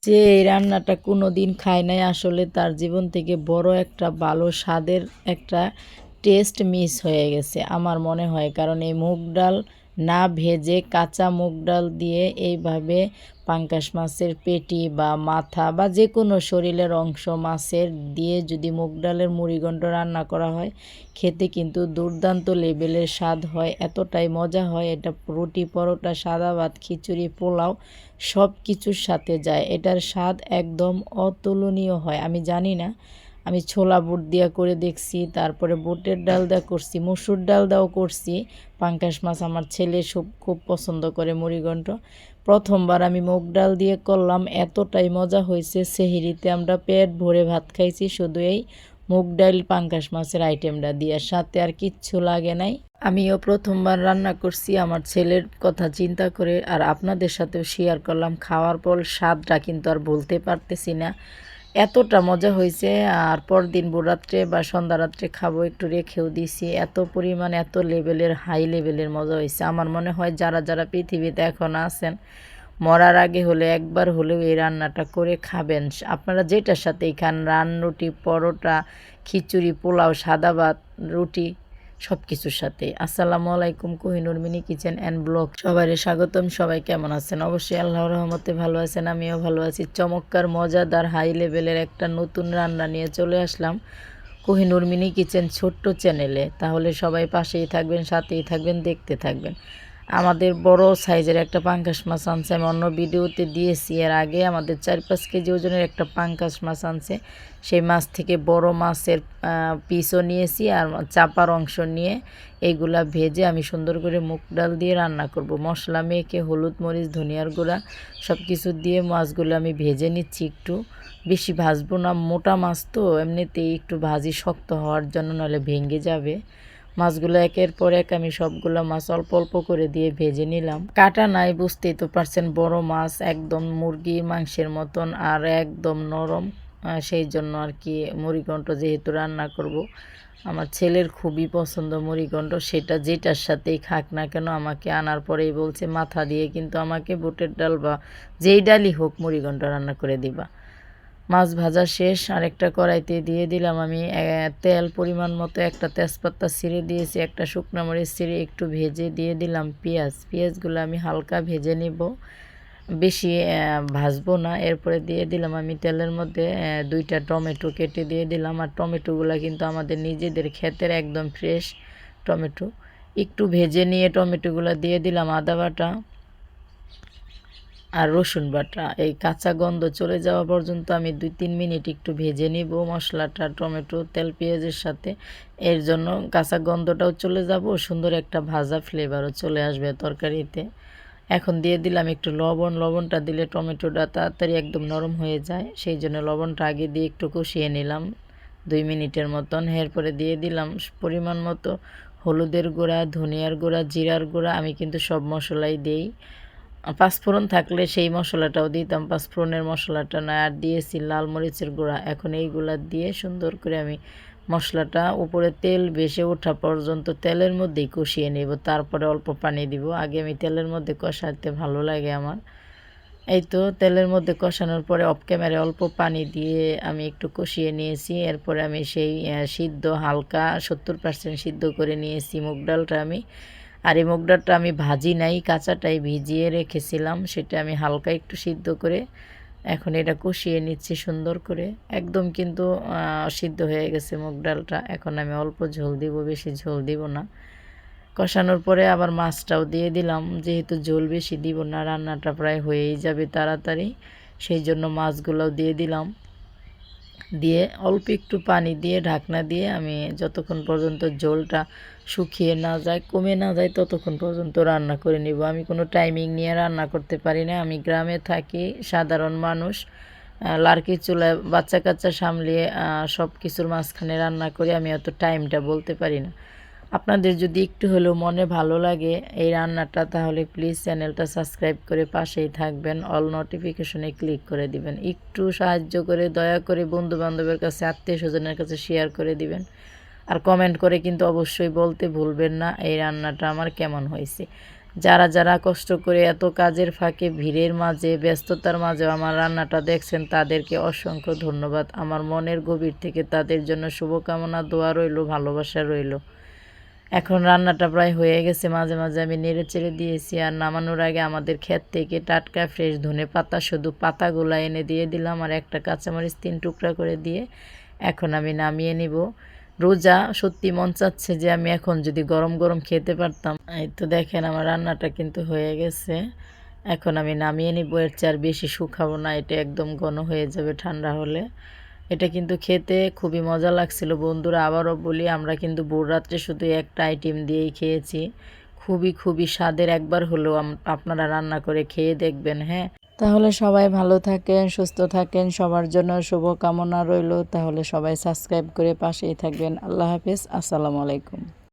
যে এই রান্নাটা কোনো দিন খায় নাই আসলে তার জীবন থেকে বড় একটা ভালো স্বাদের একটা টেস্ট মিস হয়ে গেছে আমার মনে হয়। কারণ এই মুগ ডাল না ভেজে কাঁচা মুগ ডাল দিয়ে এইভাবে পাঙ্গাস মাছের পেটি বা মাথা বা যে কোনো শরীরের অংশ মাছের দিয়ে যদি মুগ ডালের মুড়িঘণ্ট রান্না করা হয়, খেতে কিন্তু দুর্দান্ত লেভেলের স্বাদ হয়, এতটাই মজা হয়। এটা রুটি, পরোটা, সাদা ভাত, খিচুড়ি, পোলাও সব কিছুর সাথে যায়। এটার স্বাদ একদম অতুলনীয় হয়। আমি জানি না, আমি ছোলা বুট দিয়া করে দেখছি, তারপরে বুটের ডাল দিয়া করছি, মসুর ডাল দিয়েও করছি। পাঙ্গাস মাছ আমার ছেলে খুব পছন্দ করে মুড়িঘণ্ট। প্রথমবার আমি মুগ ডাল দিয়ে করলাম, এতটাই মজা হয়েছে। সেহরিতে আমরা পেট ভরে ভাত খাইছি শুধু এই মুগ ডাল পাঙ্গাস মাছের আইটেমটা দিয়ে, সাথে আর কিচ্ছু লাগে নাই। আমিও প্রথমবার রান্না করছি আমার ছেলের কথা চিন্তা করে, আর আপনাদের সাথেও শেয়ার করলাম। খাওয়ার পর স্বাদটা কিন্তু আর বলতে পারতেছি না, এতটা মজা হয়েছে। আর পরদিন ভোররাত্রে বা সন্ধ্যা রাত্রে খাবো, একটু রেখেও দিছি। এত পরিমাণ এত লেভেলের হাই লেভেলের মজা হয়েছে। আমার মনে হয় যারা যারা পৃথিবীতে এখন আছেন, মরার আগে হলে একবার হলেও এই রান্নাটা করে খাবেন। আপনারা যেটার সাথেই খান, রুটি, পরোটা, খিচুড়ি, পোলাও, সাদা ভাত, রুটি, সব কিছুর সাথে। আসসালামু আলাইকুম, Kohinoor mini kitchen and blog, সবাইকে স্বাগতম। সবাই কেমন আছেন? অবশ্যই আল্লাহর রহমতে ভালো আছেন, আমিও ভালো আছি। চমৎকার মজাদার হাই লেভেলের একটা নতুন রান্না নিয়ে চলে আসলাম কোহিনুর মিনি কিচেন ছোট্ট চ্যানেলে। তাহলে সবাই পাশেই থাকবেন, সাথেই থাকবেন, দেখতে থাকবেন। আমাদের বড় সাইজের একটা পাঙ্গাস মাছ আনছে, আমি অন্য ভিডিওতে দিয়েছি এর আগে। আমাদের 4-5 কেজি ওজনের একটা পাঙ্গাস মাছ আনছে। সেই মাছ থেকে বড় মাছের পিসও নিয়েছি, আর চাপার অংশ নিয়ে এইগুলা ভেজে আমি সুন্দর করে মুগ ডাল দিয়ে রান্না করব। মশলা মেখে হলুদ, মরিচ, ধনিয়ার গুঁড়া সব কিছু দিয়ে মাছগুলো আমি ভেজে নিচ্ছি। একটু বেশি ভাজবো না, মোটা মাছ তো, এমনিতেই একটু ভাজি শক্ত হওয়ার জন্য, নাহলে ভেঙে যাবে। মাছগুলো একের পর এক আমি সবগুলো মাছ অল্প অল্প করে দিয়ে ভেজে নিলাম। কাটা নাই, বুঝতেই তো পারছেন, বড় মাছ একদম মুরগির মাংসের মতন আর একদম নরম। সেই জন্য আর কি মুড়িঘণ্ট যেহেতু রান্না করব, আমার ছেলের খুবই পছন্দ মুড়িঘণ্ট। সেটা যেটার সাথেই খাক না কেন, আমাকে আনার পরেই বলছে মাথা দিয়ে কিন্তু আমাকে বুটের ডাল বা যেই ডালই হোক মুড়িঘণ্ট রান্না করে দিবা। মাছ ভাজা শেষ, আরেকটা কড়াইতে দিয়ে দিলাম আমি তেল পরিমাণ মতো। একটা তেজপাতা ছিঁড়ে দিয়েছি, একটা শুকনো মরিচ ছিঁড়ে একটু ভেজে দিয়ে দিলাম পেঁয়াজগুলো আমি হালকা ভেজে নিব, বেশি ভাজবো না। এরপরে দিয়ে দিলাম আমি তেলের মধ্যে 2টা টমেটো কেটে দিয়ে দিলাম। আর টমেটোগুলো কিন্তু আমাদের নিজেদের ক্ষেতের একদম ফ্রেশ টমেটো। একটু ভেজে নিয়ে টমেটোগুলো দিয়ে দিলাম আদা বাটা আর রসুন বাটা। এই কাঁচা গন্ধ চলে যাওয়া পর্যন্ত আমি 2-3 মিনিট একটু ভেজে নিব মশলাটা টমেটো তেল পেঁয়াজের সাথে। এর জন্য কাঁচা গন্ধটাও চলে যাব, সুন্দর একটা ভাজা ফ্লেভারও চলে আসবে তরকারিতে। এখন দিয়ে দিলাম একটু লবণ। লবণটা দিলে টমেটোটা তাড়াতাড়ি একদম নরম হয়ে যায়, সেই জন্য লবণটা আগে দিয়ে একটু কষিয়ে নিলাম 2 মিনিটের মতন। এরপরে দিয়ে দিলাম পরিমাণ মতো হলুদের গুঁড়া, ধনিয়ার গুঁড়া, জিরার গুঁড়া। আমি কিন্তু সব মশলাই দিই, পাঁচফোড়ন থাকলে সেই মশলাটাও দিতাম, পাঁচফোড়নের মশলাটা না। আর দিয়েছি লাল মরিচের গুঁড়া। এখন এইগুলা দিয়ে সুন্দর করে আমি মশলাটা উপরে তেল ভেসে ওঠা পর্যন্ত তেলের মধ্যেই কষিয়ে নেব, তারপরে অল্প পানি দিব। আগে আমি তেলের মধ্যে কষাতে ভালো লাগে আমার। এই তো তেলের মধ্যে কষানোর পরে অফ ক্যামেরায় অল্প পানি দিয়ে আমি একটু কষিয়ে নিয়েছি। এরপরে আমি সেই সিদ্ধ হালকা 70% সিদ্ধ করে নিয়েছি মুগ ডালটা আমি। আর এই মুগ ডালটা আমি ভাজি নাই, কাঁচাটাই ভিজিয়ে রেখেছিলাম, সেটা আমি হালকা একটু সিদ্ধ করে এখন এটা কষিয়ে নিচ্ছি সুন্দর করে। একদম কিন্তু সিদ্ধ হয়ে গেছে মুগ ডালটা। এখন আমি অল্প ঝোল দিব, বেশি ঝোল দিব না। কষানোর পরে আবার মাছটাও দিয়ে দিলাম, যেহেতু ঝোল বেশি দিব না, রান্নাটা প্রায় হয়েই যাবে তাড়াতাড়ি, সেই জন্য মাছগুলোও দিয়ে দিলাম। দিয়ে অল্প একটু পানি দিয়ে ঢাকনা দিয়ে আমি যতক্ষণ পর্যন্ত ঝোলটা শুকিয়ে না যায়, কমে না যায়, ততক্ষণ পর্যন্ত রান্না করে নিব। আমি কোনো টাইমিং নিয়ে রান্না করতে পারি না, আমি গ্রামে থাকি, সাধারণ মানুষ, লার্কি চুলায় বাচ্চা কাচ্চা সামলিয়ে সব কিছুর মাঝখানে রান্না করি, আমি অত টাইমটা বলতে পারি না। আপনাদের যদি একটু হলেও মনে ভালো লাগে এই রান্নাটা, তাহলে প্লিজ চ্যানেলটা সাবস্ক্রাইব করে পাশেই থাকবেন, অল নোটিফিকেশনে ক্লিক করে দিবেন। একটু সাহায্য করে দয়া করে বন্ধু বান্ধবের কাছে, আত্মীয় স্বজনের কাছে শেয়ার করে দিবেন। আর কমেন্ট করে কিন্তু অবশ্যই বলতে ভুলবেন না এই রান্নাটা আমার কেমন হয়েছে। যারা যারা কষ্ট করে এত কাজের ফাঁকে ভিড়ের মাঝে ব্যস্ততার মাঝেও আমার রান্নাটা দেখছেন তাদেরকে অসংখ্য ধন্যবাদ। আমার মনের গভীর থেকে তাদের জন্য শুভকামনা, দোয়া রইলো, ভালোবাসা রইলো। এখন রান্নাটা প্রায় হয়ে গেছে, মাঝে মাঝে আমি নেড়ে চেড়ে দিয়েছি। আর নামানোর আগে আমাদের ক্ষেত থেকে টাটকা ফ্রেশ ধনেপাতা, শুধু পাতাগুলো এনে দিয়ে দিলাম আর একটা কাঁচামরিচ 3 টুকরা করে দিয়ে এখন আমি নামিয়ে নিব। রোজা, সত্যি মন চাচ্ছে যে আমি এখন যদি গরম গরম খেতে পারতাম। এই তো দেখেন আমার রান্নাটা কিন্তু হয়ে গেছে, এখন আমি নামিয়ে নিব। এর চেয়ে আর বেশি শুকাবো না, এটা একদম ঘন হয়ে যাবে ঠান্ডা হলে। এটা কিন্তু খেতে খুবই মজা লাগছিল বন্ধুরা। আবারও বলি, আমরা কিন্তু ভোর রাত্রে শুধু একটা আইটেম দিয়েই খেয়েছি। খুবই খুবই স্বাদের, একবার হলেও আপনারা রান্না করে খেয়ে দেখবেন। হ্যাঁ, তাহলে সবাই ভালো থাকেন, সুস্থ থাকেন, সবার জন্য শুভকামনা রইল। তাহলে সবাই সাবস্ক্রাইব করে পাশেই থাকবেন। আল্লাহ হাফেজ, আসসালামু আলাইকুম।